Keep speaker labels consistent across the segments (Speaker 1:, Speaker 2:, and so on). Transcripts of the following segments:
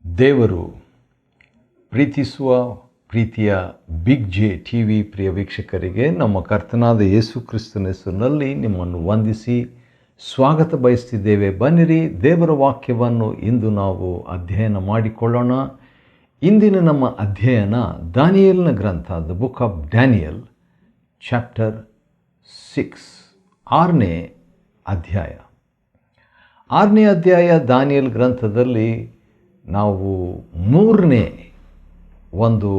Speaker 1: ದೇವರು ಪ್ರೀತಿಸುವ ಪ್ರೀತಿಯ ಬಿಗ್ ಜೆ ಟಿ ವಿ ಪ್ರಿಯ ವೀಕ್ಷಕರಿಗೆ ನಮ್ಮ ಕರ್ತನಾದ ಯೇಸು ಕ್ರಿಸ್ತನ ಹೆಸರಿನಲ್ಲಿ ನಿಮ್ಮನ್ನು ವಂದಿಸಿ ಸ್ವಾಗತ ಬಯಸ್ತಿದ್ದೇವೆ. ಬನ್ನಿರಿ, ದೇವರ ವಾಕ್ಯವನ್ನು ಇಂದು ನಾವು ಅಧ್ಯಯನ ಮಾಡಿಕೊಳ್ಳೋಣ. ಇಂದಿನ ನಮ್ಮ ಅಧ್ಯಯನ ದಾನಿಯೇಲನ ಗ್ರಂಥ, the book of Daniel, chapter 6, 6ನೇ ಅಧ್ಯಾಯ. 6ನೇ ಅಧ್ಯಾಯ ದಾನಿಯೇಲ್ ಗ್ರಂಥದಲ್ಲಿ ನಾವು 3ನೇ ಒಂದು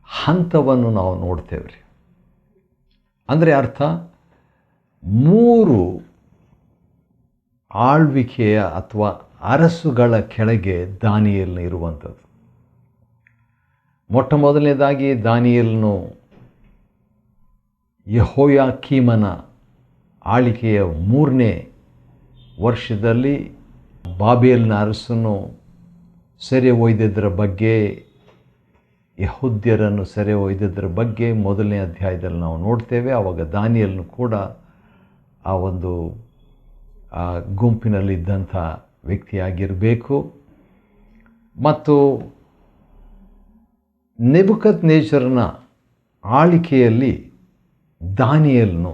Speaker 1: ಹಂತವನ್ನು ನಾವು ನೋಡ್ತೇವೆ. ಅಂದರೆ ಅರ್ಥ 3 ಆಳ್ವಿಕೆಯ ಅಥವಾ ಅರಸುಗಳ ಕೆಳಗೆ ದಾನಿಯೇಲನು ಇರುವಂಥದ್ದು. ಮೊಟ್ಟ ಮೊದಲನೇದಾಗಿ ದಾನಿಯೇಲನು ಯೆಹೋಯಾಕೀಮನ ಆಳ್ವಿಕೆಯ 3ನೇ ವರ್ಷದಲ್ಲಿ ಬಾಬೆಲಿನ ಅರಸನು ಸೆರೆ ಒಯ್ದಿದ್ದರ ಬಗ್ಗೆ, ಯೆಹೂದ್ಯರನ್ನು ಸೆರೆ ಒಯ್ದಿದ್ದರ ಬಗ್ಗೆ 1ನೇ ಅಧ್ಯಾಯದಲ್ಲಿ ನಾವು ನೋಡ್ತೇವೆ. ಆವಾಗ ದಾನಿಯೇಲನು ಕೂಡ ಆ ಒಂದು ಗುಂಪಿನಲ್ಲಿದ್ದಂಥ ವ್ಯಕ್ತಿಯಾಗಿರಬೇಕು. ಮತ್ತು ನೆಬೂಕದ್ನೆಚ್ಚರನ ಆಳ್ವಿಕೆಯಲ್ಲಿ ದಾನಿಯೇಲನು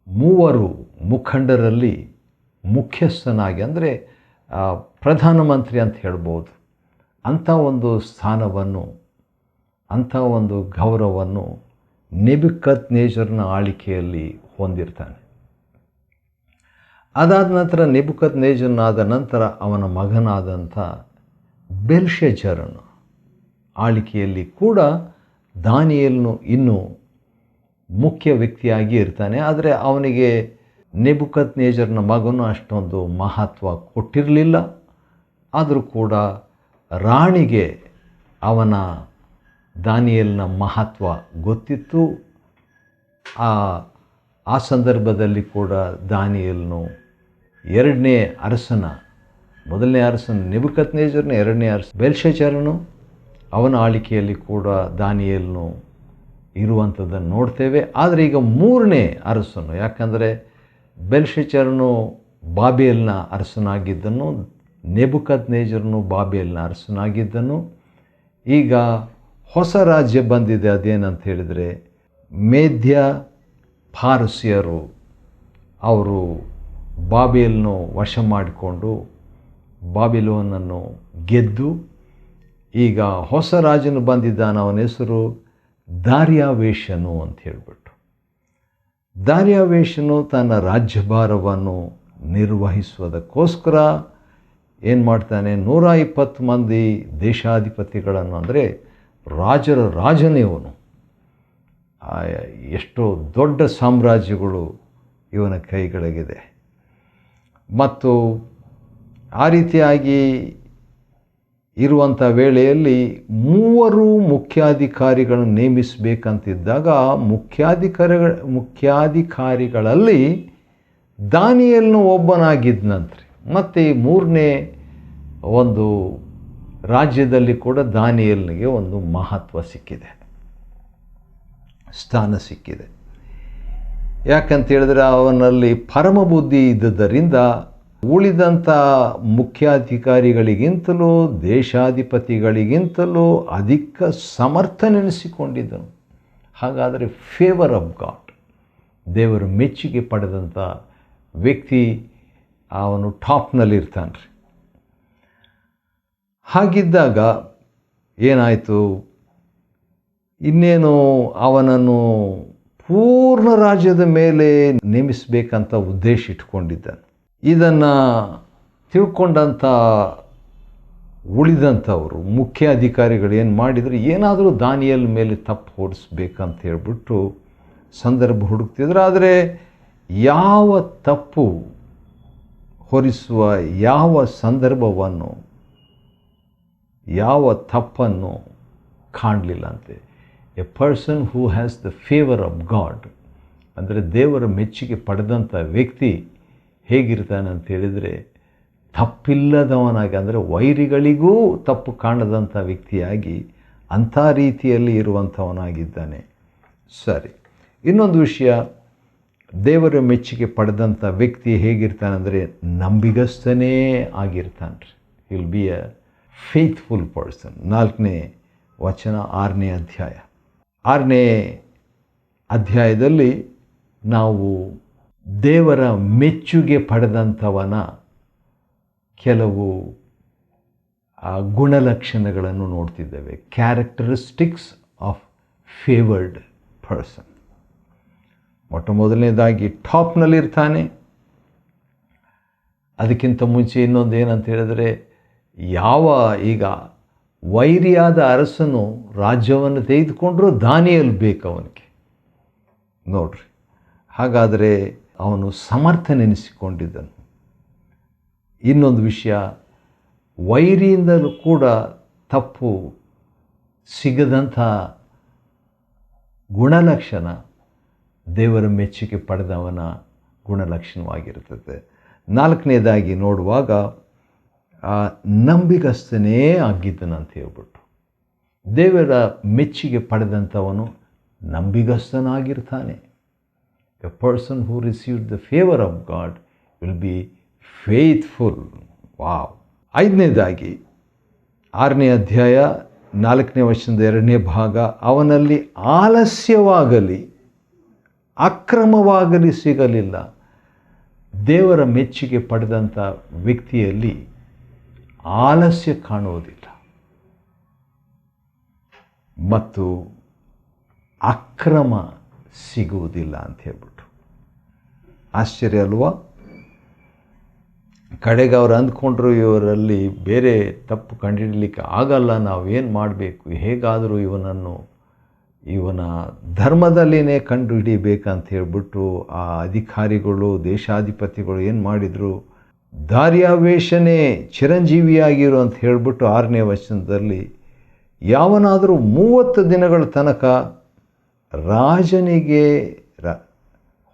Speaker 1: 3 ಮುಖಂಡರಲ್ಲಿ ಮುಖ್ಯಸ್ಥನಾಗಿ, ಅಂದರೆ ಪ್ರಧಾನಮಂತ್ರಿ ಅಂತ ಹೇಳ್ಬೋದು, ಅಂಥ ಒಂದು ಸ್ಥಾನವನ್ನು, ಅಂಥ ಒಂದು ಗೌರವವನ್ನು ನೆಬೂಕದ್ನೆಚ್ಚರನ ಆಳ್ವಿಕೆಯಲ್ಲಿ ಹೊಂದಿರ್ತಾನೆ. ಅದಾದ ನಂತರ ನೆಬೂಕದ್ನೆಚ್ಚರನಾದ ನಂತರ ಅವನ ಮಗನಾದಂಥ ಬೆಲ್ಶಚ್ಚರನ ಆಳ್ವಿಕೆಯಲ್ಲಿ ಕೂಡ ದಾನಿಯೇಲನು ಇನ್ನೂ ಮುಖ್ಯ ವ್ಯಕ್ತಿಯಾಗಿ ಇರ್ತಾನೆ. ಆದರೆ ಅವನಿಗೆ ನೆಬೂಕದ್ನೆಚ್ಚರನ ಮಗನು ಅಷ್ಟೊಂದು ಮಹತ್ವ ಕೊಟ್ಟಿರಲಿಲ್ಲ. ಆದರೂ ಕೂಡ ರಾಣಿಗೆ ಅವನ ದಾನಿಯೇಲನ ಮಹತ್ವ ಗೊತ್ತಿತ್ತು. ಆ ಸಂದರ್ಭದಲ್ಲಿ ಕೂಡ ದಾನಿಯೇಲನು 2ನೇ ಅರಸನ, 1ನೇ ಅರಸನ ನೆಬೂಕದ್ನೆಚ್ಚರನ, 2ನೇ ಅರಸ ಬೆಲ್ಶಚ್ಚರನು, ಅವನ ಆಳ್ವಿಕೆಯಲ್ಲಿ ಕೂಡ ದಾನಿಯೇಲನು ಇರುವಂಥದ್ದನ್ನು ನೋಡ್ತೇವೆ. ಆದರೆ ಈಗ 3ನೇ ಅರಸನು, ಯಾಕಂದರೆ ಬೆಲ್ಶಚ್ಚರನು ಬಾಬೆಲಿನ ಅರಸನಾಗಿದ್ದನು, ನೆಬೂಕದ್ನೆಚ್ಚರನು ಬಾಬೆಲಿನ ಅರಸನಾಗಿದ್ದನು. ಈಗ ಹೊಸ ರಾಜ್ಯ ಬಂದಿದೆ. ಅದೇನಂತ ಹೇಳಿದರೆ ಮೇದ್ಯ ಪಾರಸಿಯರು ಅವರು ಬಾಬೆಲನ್ನು ವಶ ಮಾಡಿಕೊಂಡು ಬಾಬಿಲೋನನ್ನು ಗೆದ್ದು, ಈಗ ಹೊಸ ರಾಜನು ಬಂದಿದ್ದಾನೆ. ಅವನ ಹೆಸರು ದಾರ್ಯಾವೇಷನು ಅಂತ ಹೇಳಿಬಿಟ್ಟು. ದಾರ್ಯಾವೇಷನು ತನ್ನ ರಾಜ್ಯಭಾರವನ್ನು ನಿರ್ವಹಿಸುವುದಕ್ಕೋಸ್ಕರ ಏನು ಮಾಡ್ತಾನೆ, 120 ಮಂದಿ ದೇಶಾಧಿಪತಿಗಳನ್ನು, ಅಂದರೆ ರಾಜರ ರಾಜನೇ ಇವನು, ಎಷ್ಟೋ ದೊಡ್ಡ ಸಾಮ್ರಾಜ್ಯಗಳು ಇವನ ಕೈಗಳಿಗಿದೆ. ಮತ್ತು ಆ ರೀತಿಯಾಗಿ ಇರುವಂಥ ವೇಳೆಯಲ್ಲಿ 3 ಮುಖ್ಯಾಧಿಕಾರಿಗಳನ್ನು ನೇಮಿಸಬೇಕಂತಿದ್ದಾಗ ಮುಖ್ಯಾಧಿಕಾರಿಗಳಲ್ಲಿ ದಾನಿಯೇಲನು ಒಬ್ಬನಾಗಿದ್ದನಂತೆ. ಮತ್ತು ಈ 3ನೇ ಒಂದು ರಾಜ್ಯದಲ್ಲಿ ಕೂಡ ದಾನಿಯೇಲನಿಗೆ ಒಂದು ಮಹತ್ವ ಸಿಕ್ಕಿದೆ, ಸ್ಥಾನ ಸಿಕ್ಕಿದೆ. ಯಾಕಂತೇಳಿದ್ರೆ ಅವನಲ್ಲಿ ಪರಮ ಬುದ್ಧಿ ಇದ್ದುದರಿಂದ ಉಳಿದಂಥ ಮುಖ್ಯಾಧಿಕಾರಿಗಳಿಗಿಂತಲೂ ದೇಶಾಧಿಪತಿಗಳಿಗಿಂತಲೂ ಅಧಿಕ ಸಮರ್ಥನೆನಿಸಿಕೊಂಡಿದ್ದನು. ಹಾಗಾದರೆ ಫೇವರ್ ಆಫ್ ಗಾಡ್, ದೇವರು ಮೆಚ್ಚುಗೆ ಪಡೆದಂಥ ವ್ಯಕ್ತಿ ಅವನು ಟಾಪ್ನಲ್ಲಿರ್ತಾನೆ ರೀ. ಹಾಗಿದ್ದಾಗ ಏನಾಯಿತು, ಇನ್ನೇನು ಅವನನ್ನು ಪೂರ್ಣ ರಾಜ್ಯದ ಮೇಲೆ ನೇಮಿಸಬೇಕಂತ ಉದ್ದೇಶ ಇಟ್ಕೊಂಡಿದ್ದಾನೆ. ಇದನ್ನು ತಿಳ್ಕೊಂಡಂಥ ಉಳಿದಂಥವರು ಮುಖ್ಯ ಅಧಿಕಾರಿಗಳು ಏನು ಮಾಡಿದರು, ಏನಾದರೂ ದಾನಿಯೇಲ್ ಮೇಲೆ ತಪ್ಪು ಹೊರಿಸ್ಬೇಕಂತ ಹೇಳ್ಬಿಟ್ಟು ಸಂದರ್ಭ ಹುಡುಕ್ತಿದ್ರು. ಆದರೆ ಯಾವ ತಪ್ಪು ಹೊರಿಸುವ ಯಾವ ಸಂದರ್ಭವನ್ನು, ಯಾವ ತಪ್ಪನ್ನು ಕಾಣಲಿಲ್ಲಂತೆ. A person who has the favour of God, ಅಂದರೆ ದೇವರ ಮೆಚ್ಚುಗೆ ಪಡೆದಂಥ ವ್ಯಕ್ತಿ ಹೇಗಿರ್ತಾನೆ ಅಂತ ಹೇಳಿದರೆ ತಪ್ಪಿಲ್ಲದವನಾಗಿ, ಅಂದರೆ ವೈರಿಗಳಿಗೂ ತಪ್ಪು ಕಾಣದಂಥ ವ್ಯಕ್ತಿಯಾಗಿ ಅಂಥ ರೀತಿಯಲ್ಲಿ ಇರುವಂಥವನಾಗಿದ್ದಾನೆ. ಸರಿ, ಇನ್ನೊಂದು ವಿಷಯ, ದೇವರ ಮೆಚ್ಚುಗೆ ಪಡೆದಂಥ ವ್ಯಕ್ತಿ ಹೇಗಿರ್ತಾನಂದರೆ ನಂಬಿಗಸ್ತನೇ ಆಗಿರ್ತಾನೆ ರೀ. Will be a faithful person. 4ನೇ ವಚನ 6ನೇ ಅಧ್ಯಾಯ. 6ನೇ ಅಧ್ಯಾಯದಲ್ಲಿ ನಾವು ದೇವರ ಮೆಚ್ಚುಗೆ ಪಡೆದಂಥವನ ಕೆಲವು ಗುಣಲಕ್ಷಣಗಳನ್ನು ನೋಡ್ತಿದ್ದೇವೆ. Characteristics of favoured person. ಮೊಟ್ಟ ಮೊದಲನೇದಾಗಿ ಟಾಪ್ನಲ್ಲಿರ್ತಾನೆ. ಅದಕ್ಕಿಂತ ಮುಂಚೆ ಇನ್ನೊಂದು ಏನಂತ ಹೇಳಿದ್ರೆ, ಈಗ ವೈರಿಯಾದ ಅರಸನು ರಾಜ್ಯವನ್ನು ತೆಗೆದುಕೊಂಡ್ರೂ ದಾನಿಯೇಲ್ ಬೇಕು ಅವನಿಗೆ. ನೋಡ್ರಿ, ಹಾಗಾದರೆ ಅವನು ಸಮರ್ಥನೆನಿಸಿಕೊಂಡಿದ್ದನು. ಇನ್ನೊಂದು ವಿಷಯ, ವೈರಿಯಿಂದಲೂ ಕೂಡ ತಪ್ಪು ಸಿಗದಂಥ ಗುಣಲಕ್ಷಣ ದೇವರ ಮೆಚ್ಚುಗೆ ಪಡೆದವನ ಗುಣಲಕ್ಷಣವಾಗಿರುತ್ತದೆ. 4ನೇದಾಗಿ ನೋಡುವಾಗ ನಂಬಿಗಸ್ತನೇ ಆಗಿದ್ದನಂತ ಹೇಳ್ಬಿಟ್ಟು, ದೇವರ ಮೆಚ್ಚುಗೆ ಪಡೆದಂಥವನು ನಂಬಿಗಸ್ತನಾಗಿರ್ತಾನೆ. A person who received the favour of God will be faithful. Wow. 5ನೇದಾಗಿ 6ನೇ ಅಧ್ಯಾಯ 4ನೇ ವಚನದ 2ನೇ ಭಾಗ, ಅವನಲ್ಲಿ ಆಲಸ್ಯವಾಗಲಿ ಅಕ್ರಮವಾಗಲಿ ಸಿಗಲಿಲ್ಲ. ದೇವರ ಮೆಚ್ಚುಗೆ ಪಡೆದಂಥ ವ್ಯಕ್ತಿಯಲ್ಲಿ ಆಲಸ್ಯ ಕಾಣುವುದಿಲ್ಲ ಮತ್ತು ಅಕ್ರಮ ಸಿಗುವುದಿಲ್ಲ ಅಂತ ಹೇಳ್ಬಿಟ್ಟು. ಆಶ್ಚರ್ಯ ಅಲ್ವಾ? ಕಡೆಗೆ ಅವ್ರು ಅಂದ್ಕೊಂಡ್ರು, ಇವರಲ್ಲಿ ಬೇರೆ ತಪ್ಪು ಕಂಡುಹಿಡಲಿಕ್ಕೆ ಆಗಲ್ಲ, ನಾವೇನು ಮಾಡಬೇಕು, ಹೇಗಾದರೂ ಇವನ ಧರ್ಮದಲ್ಲಿನೇ ಕಂಡು ಹಿಡಿಬೇಕಂತ ಹೇಳ್ಬಿಟ್ಟು ಆ ಅಧಿಕಾರಿಗಳು, ದೇಶಾಧಿಪತಿಗಳು ಏನು ಮಾಡಿದರು, ದಾರ್ಯಾವೇಶನೇ ಚಿರಂಜೀವಿಯಾಗಿರು ಅಂತ ಹೇಳಿಬಿಟ್ಟು 6ನೇ ವಚನದಲ್ಲಿ, ಯಾವನಾದರೂ 30 ದಿನಗಳ ತನಕ ರಾಜನಿಗೆ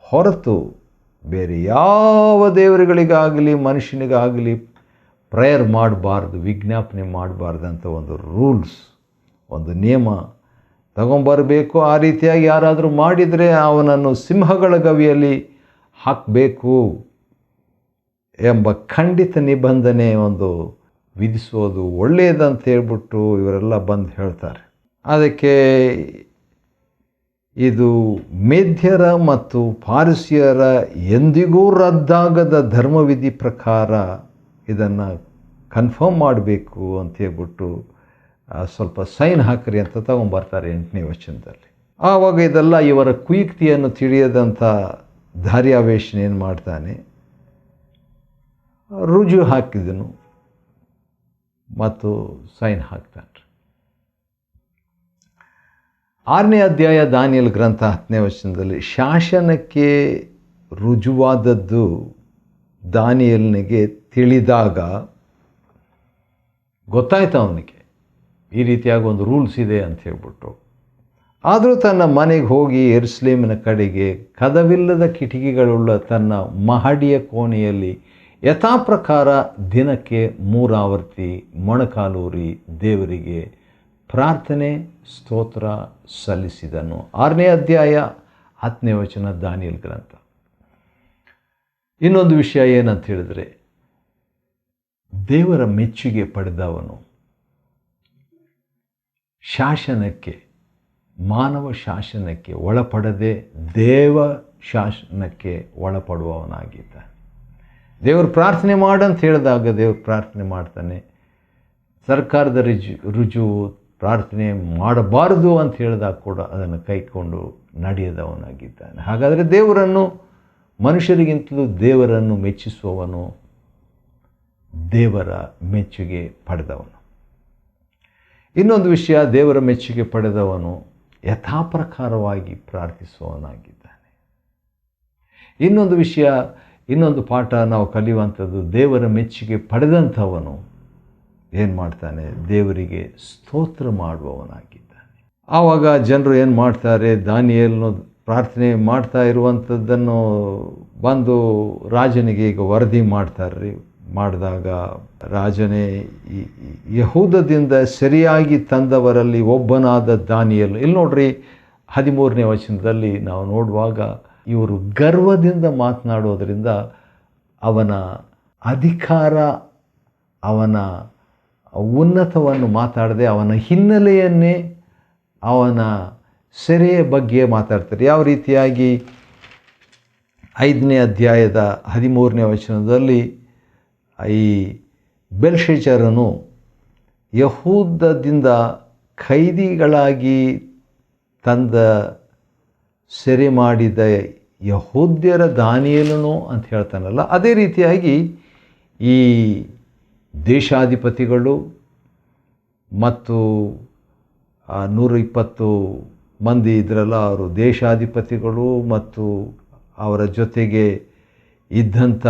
Speaker 1: ಹೊರತು ಬೇರೆ ಯಾವ ದೇವರುಗಳಿಗಾಗಲಿ ಮನುಷ್ಯನಿಗಾಗಲಿ ಪ್ರೇಯರ್ ಮಾಡಬಾರ್ದು, ವಿಜ್ಞಾಪನೆ ಮಾಡಬಾರ್ದು ಅಂತ ಒಂದು ರೂಲ್ಸ್, ಒಂದು ನಿಯಮ ತಗೊಂಬರಬೇಕು. ಆ ರೀತಿಯಾಗಿ ಯಾರಾದರೂ ಮಾಡಿದರೆ ಅವನನ್ನು ಸಿಂಹಗಳ ಗವಿಯಲ್ಲಿ ಹಾಕಬೇಕು ಎಂಬ ಖಂಡಿತ ನಿಬಂಧನೆ ಒಂದು ವಿಧಿಸೋದು ಒಳ್ಳೆಯದಂತ ಹೇಳ್ಬಿಟ್ಟು ಇವರೆಲ್ಲ ಬಂದು ಹೇಳ್ತಾರೆ. ಅದಕ್ಕೆ ಇದು ಮೇದ್ಯರ ಮತ್ತು ಪಾರಸಿಯರ ಎಂದಿಗೂ ರದ್ದಾಗದ ಧರ್ಮವಿಧಿ ಪ್ರಕಾರ ಇದನ್ನು ಕನ್ಫರ್ಮ್ ಮಾಡಬೇಕು ಅಂತ ಹೇಳ್ಬಿಟ್ಟು ಸ್ವಲ್ಪ ಸೈನ್ ಹಾಕ್ರಿ ಅಂತ ತಗೊಂಬರ್ತಾರೆ 8ನೇ ವಚನದಲ್ಲಿ. ಆವಾಗ ಇದೆಲ್ಲ ಇವರ ಕುಯುಕ್ತಿಯನ್ನು ತಿಳಿಯದಂಥ ದಾರ್ಯಾವೇಶನ್ ಏನು ಮಾಡ್ತಾನೆ, ರುಜು ಹಾಕಿದನು ಮತ್ತು ಸೈನ್ ಹಾಕ್ತಾನೆ. 6ನೇ ಅಧ್ಯಾಯ ದಾನಿಯೇಲ್ ಗ್ರಂಥ 10ನೇ ವಚನದಲ್ಲಿ, ಶಾಸನಕ್ಕೆ ರುಜುವಾದದ್ದು ದಾನಿಯೇಲನಿಗೆ ತಿಳಿದಾಗ ಗೊತ್ತಾಯ್ತು ಅವನಿಗೆ ಈ ರೀತಿಯಾಗಿ ಒಂದು ರೂಲ್ಸ್ ಇದೆ ಅಂತ ಹೇಳ್ಬಿಟ್ಟು. ಆದರೂ ತನ್ನ ಮನೆಗೆ ಹೋಗಿ ಯೆರೂಸಲೇಮಿನ ಕಡೆಗೆ ಕದವಿಲ್ಲದ ಕಿಟಕಿಗಳುಳ್ಳ ತನ್ನ ಮಹಡಿಯ ಕೋಣೆಯಲ್ಲಿ ಯಥಾಪ್ರಕಾರ ದಿನಕ್ಕೆ 3 ಆವರ್ತಿ ಮೊಣಕಾಲೂರಿ ದೇವರಿಗೆ ಪ್ರಾರ್ಥನೆ ಸ್ತೋತ್ರ ಸಲ್ಲಿಸಿದನು. 6ನೇ ಅಧ್ಯಾಯ 10ನೇ ವಚನ ದಾನಿಯೇಲ್ ಗ್ರಂಥ. ಇನ್ನೊಂದು ವಿಷಯ ಏನಂತ ಹೇಳಿದರೆ, ದೇವರ ಮೆಚ್ಚುಗೆ ಪಡೆದವನು ಶಾಸನಕ್ಕೆ, ಮಾನವ ಶಾಸನಕ್ಕೆ ಒಳಪಡದೆ ದೇವ ಶಾಸನಕ್ಕೆ ಒಳಪಡುವವನಾಗಿದ್ದಾನೆ. ದೇವರು ಪ್ರಾರ್ಥನೆ ಮಾಡಂತ ಹೇಳಿದಾಗ ದೇವರು ಪ್ರಾರ್ಥನೆ ಮಾಡ್ತಾನೆ. ಸರ್ಕಾರದ ರುಜು ಪ್ರಾರ್ಥನೆ ಮಾಡಬಾರದು ಅಂತ ಹೇಳಿದಾಗ ಕೂಡ ಅದನ್ನು ಕೈಕೊಂಡು ನಡೆಯದವನಾಗಿದ್ದಾನೆ. ಹಾಗಾದರೆ ದೇವರನ್ನು, ಮನುಷ್ಯರಿಗಿಂತಲೂ ದೇವರನ್ನು ಮೆಚ್ಚಿಸುವವನು ದೇವರ ಮೆಚ್ಚುಗೆ ಪಡೆದವನು. ಇನ್ನೊಂದು ವಿಷಯ, ದೇವರ ಮೆಚ್ಚುಗೆ ಪಡೆದವನು ಯಥಾಪ್ರಕಾರವಾಗಿ ಪ್ರಾರ್ಥಿಸುವವನಾಗಿದ್ದಾನೆ. ಇನ್ನೊಂದು ವಿಷಯ, ಇನ್ನೊಂದು ಪಾಠ ನಾವು ಕಲಿಯುವಂಥದ್ದು, ದೇವರ ಮೆಚ್ಚುಗೆ ಪಡೆದಂಥವನು ಏನು ಮಾಡ್ತಾನೆ, ದೇವರಿಗೆ ಸ್ತೋತ್ರ ಮಾಡುವವನಾಗಿದ್ದಾನೆ. ಆವಾಗ ಜನರು ಏನು ಮಾಡ್ತಾರೆ, ದಾನಿಯೇಲನು ಪ್ರಾರ್ಥನೆ ಮಾಡ್ತಾ ಇರುವಂಥದ್ದನ್ನು ಬಂದು ರಾಜನಿಗೆ ಈಗ ವರದಿ ಮಾಡ್ತಾರೆ. ಮಾಡಿದಾಗ ರಾಜನೇ, ಯಹೂದದಿಂದ ಸರಿಯಾಗಿ ತಂದವರಲ್ಲಿ ಒಬ್ಬನಾದ ದಾನಿಯೇಲ್. ಇಲ್ಲಿ ನೋಡ್ರಿ 13ನೇ ವಚನದಲ್ಲಿ ನಾವು ನೋಡುವಾಗ ಇವರು ಗರ್ವದಿಂದ ಮಾತನಾಡೋದರಿಂದ ಅವನ ಅಧಿಕಾರ, ಅವನ ಉನ್ನತವನ್ನು ಮಾತಾಡದೆ ಅವನ ಹಿನ್ನೆಲೆಯನ್ನೇ, ಅವನ ಸೆರೆಯ ಬಗ್ಗೆ ಮಾತಾಡ್ತಾರೆ. ಯಾವ ರೀತಿಯಾಗಿ 5ನೇ ಅಧ್ಯಾಯದ 13ನೇ ವಚನದಲ್ಲಿ ಈ ಬೆಲ್ಶಚ್ಚರನು ಯಹೂದದಿಂದ ಖೈದಿಗಳಾಗಿ ತಂದ ಸೆರೆ ಮಾಡಿದ ಯಹೂದ್ಯರ ದಾನಿಯೇಲನು ಅಂತ ಹೇಳ್ತಾನಲ್ಲ, ಅದೇ ರೀತಿಯಾಗಿ ಈ ದೇಶಾಧಿಪತಿಗಳು ಮತ್ತು 120 ಮಂದಿ ಇದ್ರಲ್ಲ, ಅವರು ದೇಶಾಧಿಪತಿಗಳು ಮತ್ತು ಅವರ ಜೊತೆಗೆ ಇದ್ದಂಥ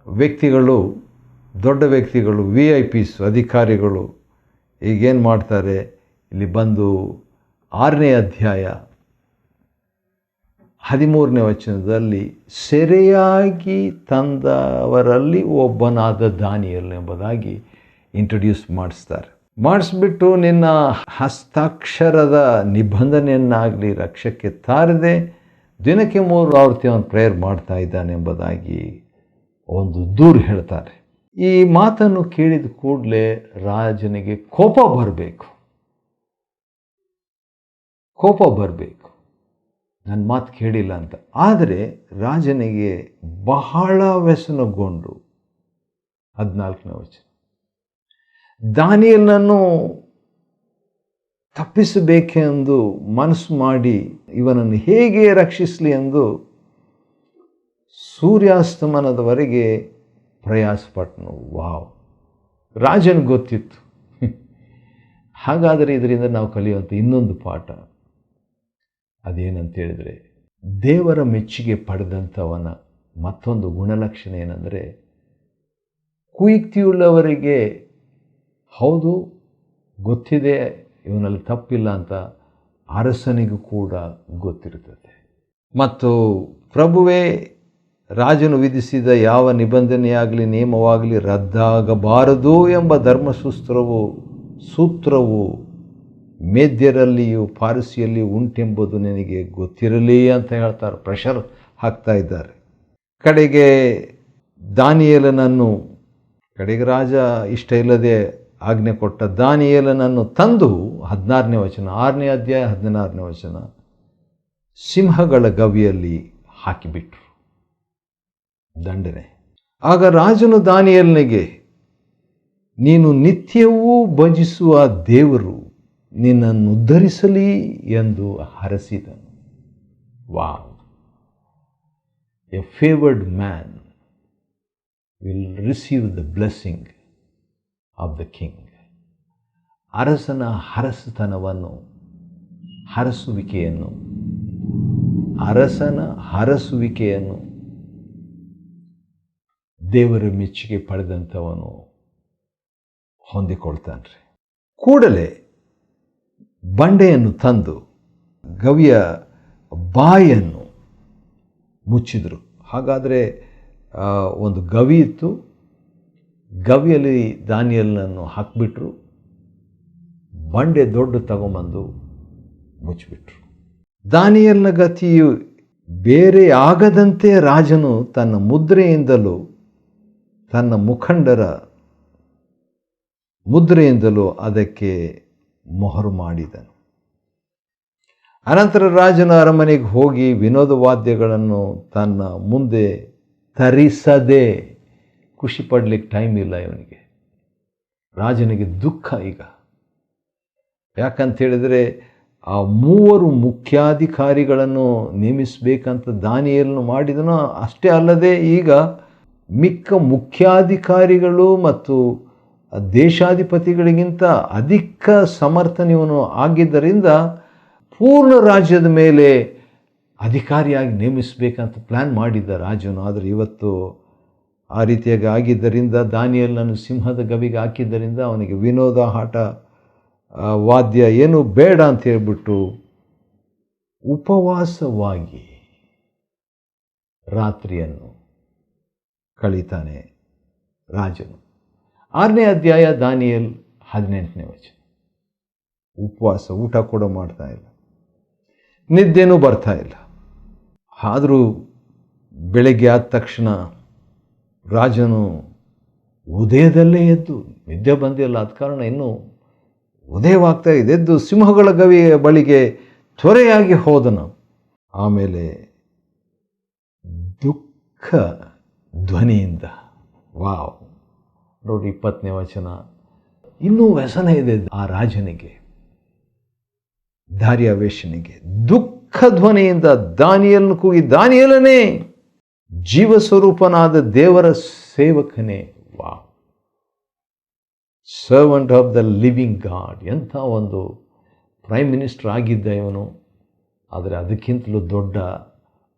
Speaker 1: ವ್ಯಕ್ತಿಗಳು, ದೊಡ್ಡ ವ್ಯಕ್ತಿಗಳು, VIPs, ಅಧಿಕಾರಿಗಳು ಈಗೇನು ಮಾಡ್ತಾರೆ, ಇಲ್ಲಿ ಬಂದು 6ನೇ ಅಧ್ಯಾಯ 13ನೇ ವಚನದಲ್ಲಿ ಸೆರೆಯಾಗಿ ತಂದವರಲ್ಲಿ ಒಬ್ಬನಾದ ದಾನಿಯೇಲ್ ಎಂಬುದಾಗಿ ಇಂಟ್ರೊಡ್ಯೂಸ್ ಮಾಡಿಸ್ಬಿಟ್ಟು ನಿನ್ನ ಹಸ್ತಾಕ್ಷರದ ನಿಬಂಧನೆಯನ್ನಾಗಲಿ ರಕ್ಷಕ್ಕೆ ತಾರದೆ ದಿನಕ್ಕೆ 3 ಆವೃತ್ತಿ ಅವನು ಪ್ರೇಯರ್ ಮಾಡ್ತಾ ಇದ್ದಾನೆ ಎಂಬುದಾಗಿ ಒಂದು ದೂರು ಹೇಳ್ತಾರೆ. ಈ ಮಾತನ್ನು ಕೇಳಿದ ಕೂಡಲೇ ರಾಜನಿಗೆ ಕೋಪ ಬರಬೇಕು, ನನ್ನ ಮಾತು ಕೇಳಿಲ್ಲ ಅಂತ. ಆದರೆ ರಾಜನಿಗೆ ಬಹಳ ವ್ಯಸನಗೊಂಡು 14ನೇ ವಚನ, ದಾನಿಯೇಲನನ್ನು ತಪ್ಪಿಸಬೇಕೆಂದು ಮನಸ್ಸು ಮಾಡಿ ಇವನನ್ನು ಹೇಗೆ ರಕ್ಷಿಸಲಿ ಎಂದು ಸೂರ್ಯಾಸ್ತಮನದವರೆಗೆ ಪ್ರಯಾಸಪಟ್ಟನು. ವಾವ್! ರಾಜನಿಗೆ ಗೊತ್ತಿತ್ತು. ಹಾಗಾದರೆ ಇದರಿಂದ ನಾವು ಕಲಿಯುವಂಥ ಇನ್ನೊಂದು ಪಾಠ ಅದೇನಂತೇಳಿದರೆ, ದೇವರ ಮೆಚ್ಚುಗೆ ಪಡೆದಂಥವನ ಮತ್ತೊಂದು ಗುಣಲಕ್ಷಣ ಏನಂದರೆ, ಕುಯುಕ್ತಿಯುಳ್ಳವರಿಗೆ ಹೌದು ಗೊತ್ತಿದೆ ಇವನಲ್ಲಿ ತಪ್ಪಿಲ್ಲ ಅಂತ ಅರಸನಿಗೂ ಕೂಡ ಗೊತ್ತಿರುತ್ತದೆ. ಮತ್ತು ಪ್ರಭುವೇ ರಾಜನು ವಿಧಿಸಿದ ಯಾವ ನಿಬಂಧನೆಯಾಗಲಿ ನಿಯಮವಾಗಲಿ ರದ್ದಾಗಬಾರದು ಎಂಬ ಸೂತ್ರವು ಮೇದ್ಯರಲ್ಲಿಯೂ ಪಾರಸಿಯಲ್ಲಿ ಉಂಟೆಂಬುದು ನಿನಗೆ ಗೊತ್ತಿರಲಿ ಅಂತ ಹೇಳ್ತಾರೆ. ಪ್ರೆಷರ್ ಹಾಕ್ತಾ ಇದ್ದಾರೆ. ಕಡೆಗೆ ರಾಜ ಇಷ್ಟ ಇಲ್ಲದೆ ಆಜ್ಞೆ ಕೊಟ್ಟ ದಾನಿಯೇಲನನ್ನು ತಂದು 16ನೇ ವಚನ, 6ನೇ ಅಧ್ಯಾಯ 16ನೇ ವಚನ, ಸಿಂಹಗಳ ಗವಿಯಲ್ಲಿ ಹಾಕಿಬಿಟ್ರು. ದಂಡನೆ. ಆಗ ರಾಜನು ದಾನಿಯೇಲನಿಗೆ, ನೀನು ನಿತ್ಯವೂ ಭಜಿಸುವ ದೇವರು ನಿನ್ನನ್ನು ಉದ್ಧರಿಸಲಿ ಎಂದು ಹರಸಿದನು. Wow! A favoured man will receive the blessing of the king. ಅರಸನ ಹರಸುವಿಕೆಯನ್ನು ದೇವರ ಮೆಚ್ಚುಗೆ ಪಡೆದಂಥವನು ಹೊಂದಿಕೊಳ್ತಾನೆ. ಕೂಡಲೇ ಬಂಡೆಯನ್ನು ತಂದು ಗವಿಯ ಬಾಯನ್ನು ಮುಚ್ಚಿದರು. ಹಾಗಾದರೆ ಒಂದು ಗವಿ ಇತ್ತು, ಗವಿಯಲ್ಲಿ ದಾನಿಯೇಲನನ್ನು ಹಾಕಿಬಿಟ್ರು, ಬಂಡೆ ದೊಡ್ಡ ತಗೊಂಬಂದು ಮುಚ್ಚಿಬಿಟ್ರು. ದಾನಿಯೇಲನ ಗತಿಯು ಬೇರೆ ಆಗದಂತೆ ರಾಜನು ತನ್ನ ಮುದ್ರೆಯಿಂದಲೂ ತನ್ನ ಮುಖಂಡರ ಮುದ್ರೆಯಿಂದಲೂ ಅದಕ್ಕೆ ಮೊಹರು ಮಾಡಿದನು. ಅನಂತರ ರಾಜನ ಅರಮನೆಗೆ ಹೋಗಿ ವಿನೋದ ವಾದ್ಯಗಳನ್ನು ತನ್ನ ಮುಂದೆ ತರಿಸದೆ, ಖುಷಿ ಪಡಲಿಕ್ಕೆ ಟೈಮ್ ಇಲ್ಲ ಇವನಿಗೆ. ರಾಜನಿಗೆ ದುಃಖ ಈಗ. ಯಾಕಂತೇಳಿದರೆ ಆ 3 ಮುಖ್ಯಾಧಿಕಾರಿಗಳನ್ನು ನೇಮಿಸಬೇಕಂತ ದಾನಿಯೇಲನು ಮಾಡಿದನು. ಅಷ್ಟೇ ಅಲ್ಲದೆ ಈಗ ಮಿಕ್ಕ ಮುಖ್ಯಾಧಿಕಾರಿಗಳು ಮತ್ತು ದೇಶಾಧಿಪತಿಗಳಿಗಿಂತ ಅಧಿಕ ಸಮರ್ಥನೀಯವನು ಆಗಿದ್ದರಿಂದ ಪೂರ್ಣ ರಾಜ್ಯದ ಮೇಲೆ ಅಧಿಕಾರಿಯಾಗಿ ನೇಮಿಸಬೇಕಂತ ಪ್ಲ್ಯಾನ್ ಮಾಡಿದ್ದ ರಾಜನು. ಆದರೆ ಇವತ್ತು ಆ ರೀತಿಯಾಗಿ ಆಗಿದ್ದರಿಂದ ದಾನಿಯೇಲನನ್ನು ಸಿಂಹದ ಗವಿಗೆ ಹಾಕಿದ್ದರಿಂದ ಅವನಿಗೆ ವಿನೋದ, ಆಟ, ವಾದ್ಯ ಏನು ಬೇಡ ಅಂತ ಹೇಳ್ಬಿಟ್ಟು ಉಪವಾಸವಾಗಿ ರಾತ್ರಿಯನ್ನು ಕಳೀತಾನೆ ರಾಜನು. 6ನೇ ಅಧ್ಯಾಯ ದಾನಿಯೇಲ್ 18ನೇ ವಚನ. ಉಪವಾಸ, ಊಟ ಕೂಡ ಮಾಡ್ತಾ ಇಲ್ಲ, ನಿದ್ದೆನೂ ಬರ್ತಾ ಇಲ್ಲ. ಆದರೂ ಬೆಳಗ್ಗೆ ಆದ ತಕ್ಷಣ ರಾಜನು ಉದಯದಲ್ಲೇ ಎದ್ದು, ನಿದ್ದೆ ಬಂದಿಲ್ಲ, ಆದ ಕಾರಣ ಇನ್ನೂ ಉದಯವಾಗ್ತಾ ಇದೆ, ಎದ್ದು ಸಿಂಹಗಳ ಗವಿಯ ಬಳಿಗೆ ತ್ವರೆಯಾಗಿ ಹೋದನು. ಆಮೇಲೆ ದುಃಖ ಧ್ವನಿಯಿಂದ, ವಾವ್ ನೋಡಿ 20ನೇ ವಚನ, ಇನ್ನೂ ವ್ಯಸನ ಇದೆ ಆ ರಾಜನಿಗೆ, ದಾರ್ಯಾವೇಶನಿಗೆ. ದುಃಖ ಧ್ವನಿಯಿಂದ ದಾನಿಯೇಲನು ಕೂಗಿ, ದಾನಿಯೇಲನೇ, ಜೀವಸ್ವರೂಪನಾದ ದೇವರ ಸೇವಕನೇ, wow, servant of the living God. ಎಂಥ ಒಂದು ಪ್ರೈಮ್ ಮಿನಿಸ್ಟರ್ ಆಗಿದ್ದ ಇವನು, ಆದರೆ ಅದಕ್ಕಿಂತಲೂ ದೊಡ್ಡ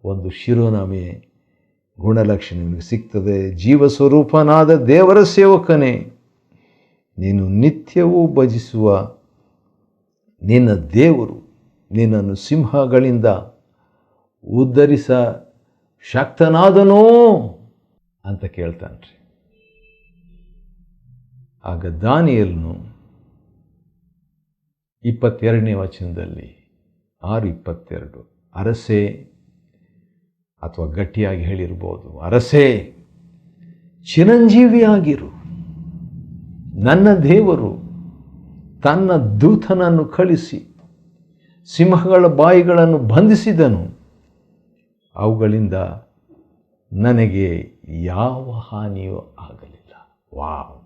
Speaker 1: ಒಂದು ಶಿರೋನಾಮೆ ಗುಣಲಕ್ಷಣ ನಿಮಗೆ ಸಿಗ್ತದೆ. ಜೀವಸ್ವರೂಪನಾದ ದೇವರ ಸೇವಕನೇ, ನೀನು ನಿತ್ಯವೂ ಭಜಿಸುವ ನಿನ್ನ ದೇವರು ನಿನ್ನನ್ನು ಸಿಂಹಗಳಿಂದ ಉದ್ಧರಿಸ ಶಕ್ತನಾದನೋ ಅಂತ ಕೇಳ್ತಾನ್ರಿ. ಆಗ ದಾನಿಯೇಲನು 22ನೇ ವಚನದಲ್ಲಿ 6:22, ಅರಸೇ, ಅಥವಾ ಗಟ್ಟಿಯಾಗಿ ಹೇಳಿರ್ಬೋದು, ಅರಸೇ, ಚಿರಂಜೀವಿಯಾಗಿರು. ನನ್ನ ದೇವರು ತನ್ನ ದೂತನನ್ನು ಕಳಿಸಿ ಸಿಂಹಗಳ ಬಾಯಿಗಳನ್ನು ಬಂಧಿಸಿದನು, ಅವುಗಳಿಂದ ನನಗೆ ಯಾವ ಹಾನಿಯೂ ಆಗಲಿಲ್ಲ. ವಾವ್,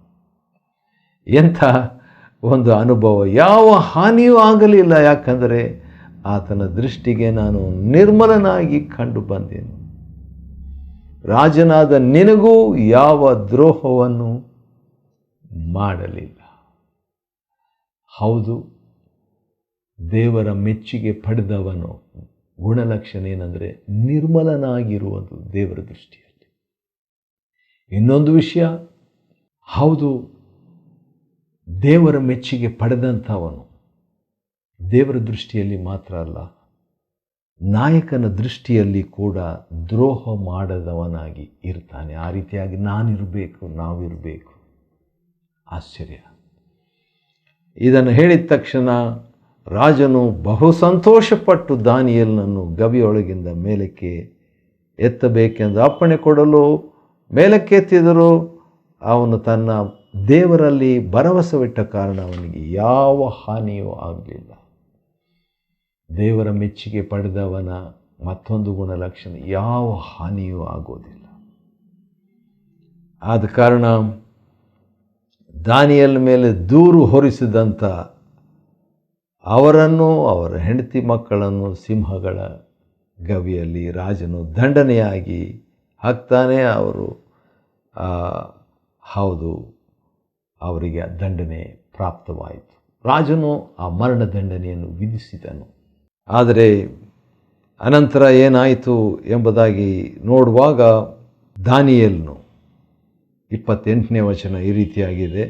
Speaker 1: ಎಂಥ ಒಂದು ಅನುಭವ! ಯಾವ ಹಾನಿಯೂ ಆಗಲಿಲ್ಲ, ಯಾಕಂದರೆ ಆತನ ದೃಷ್ಟಿಗೆ ನಾನು ನಿರ್ಮಲನಾಗಿ ಕಂಡು ಬಂದೆನು. ರಾಜನಾದ ನಿನಗೂ ಯಾವ ದ್ರೋಹವನ್ನು ಮಾಡಲಿಲ್ಲ. ಹೌದು, ದೇವರ ಮೆಚ್ಚುಗೆ ಪಡೆದವನು ಗುಣಲಕ್ಷಣ ಏನಂದರೆ ನಿರ್ಮಲನಾಗಿರುವುದು ದೇವರ ದೃಷ್ಟಿಯಲ್ಲಿ. ಇನ್ನೊಂದು ವಿಷಯ, ಹೌದು, ದೇವರ ಮೆಚ್ಚುಗೆ ಪಡೆದಂಥವನು ದೇವರ ದೃಷ್ಟಿಯಲ್ಲಿ ಮಾತ್ರ ಅಲ್ಲ, ನಾಯಕನ ದೃಷ್ಟಿಯಲ್ಲಿ ಕೂಡ ದ್ರೋಹ ಮಾಡದವನಾಗಿ ಇರ್ತಾನೆ. ಆ ರೀತಿಯಾಗಿ ನಾನಿರಬೇಕು, ನಾವಿರಬೇಕು. ಆಶ್ಚರ್ಯ. ಇದನ್ನು ಹೇಳಿದ ತಕ್ಷಣ ರಾಜನು ಬಹು ಸಂತೋಷಪಟ್ಟು ದಾನಿಯೇಲನನ್ನು ಗವಿಯೊಳಗಿಂದ ಮೇಲಕ್ಕೆ ಎತ್ತಬೇಕೆಂದು ಅಪ್ಪಣೆ ಕೊಡಲು ಮೇಲಕ್ಕೆತ್ತಿದರೂ ಅವನು ತನ್ನ ದೇವರಲ್ಲಿ ಭರವಸವಿಟ್ಟ ಕಾರಣ ಅವನಿಗೆ ಯಾವ ಹಾನಿಯೂ ಆಗಲಿಲ್ಲ. ದೇವರ ಮೆಚ್ಚುಗೆ ಪಡೆದವನ ಮತ್ತೊಂದು ಗುಣಲಕ್ಷಣ, ಯಾವ ಹಾನಿಯೂ ಆಗೋದಿಲ್ಲ. ಆದ ಕಾರಣ ದಾನಿಯೇಲನ ಮೇಲೆ ದೂರು ಹೊರಿಸಿದಂಥ ಅವರನ್ನು, ಅವರ ಹೆಂಡತಿ ಮಕ್ಕಳನ್ನು ಸಿಂಹಗಳ ಗವಿಯಲ್ಲಿ ರಾಜನು ದಂಡನೆಯಾಗಿ ಹಾಕ್ತಾನೆ. ಅವರು ಹೌದು, ಅವರಿಗೆ ದಂಡನೆ ಪ್ರಾಪ್ತವಾಯಿತು. ರಾಜನು ಆ ಮರಣ ದಂಡನೆಯನ್ನು ವಿಧಿಸಿದನು. ಆದರೆ ಅನಂತರ ಏನಾಯಿತು ಎಂಬುದಾಗಿ ನೋಡುವಾಗ ದಾನಿಯೇಲನು 28ನೇ ವಚನ ಈ ರೀತಿಯಾಗಿದೆ,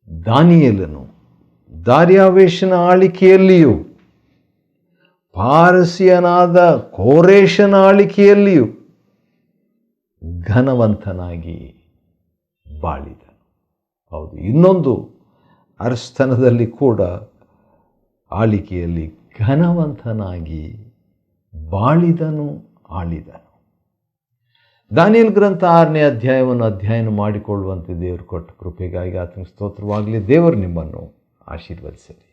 Speaker 1: ದಾನಿಯೇಲನು ದಾರ್ಯಾವೇಶನ ಆಳಿಕೆಯಲ್ಲಿಯೂ ಪಾರಸಿಯನಾದ ಕೋರೇಷನ ಆಳಿಕೆಯಲ್ಲಿಯೂ ಘನವಂತನಾಗಿ ಬಾಳಿದನು. ಹೌದು, ಇನ್ನೊಂದು ಅರಸತನದಲ್ಲಿ ಕೂಡ ಆಳಿಕೆಯಲ್ಲಿ ಘನವಂತನಾಗಿ ಬಾಳಿದನು, ಆಳಿದನು. ದಾನಿಯೇಲ್ ಗ್ರಂಥ 6ನೇ ಅಧ್ಯಾಯವನ್ನು ಅಧ್ಯಯನ ಮಾಡಿಕೊಳ್ಳುವಂತೆ ದೇವರು ಕೊಟ್ಟ ಕೃಪೆಗಾಗಿ ಆತನ ಸ್ತೋತ್ರವಾಗಲಿ. ದೇವರು ನಿಮ್ಮನ್ನು ಆಶೀರ್ವದಿಸಲಿ.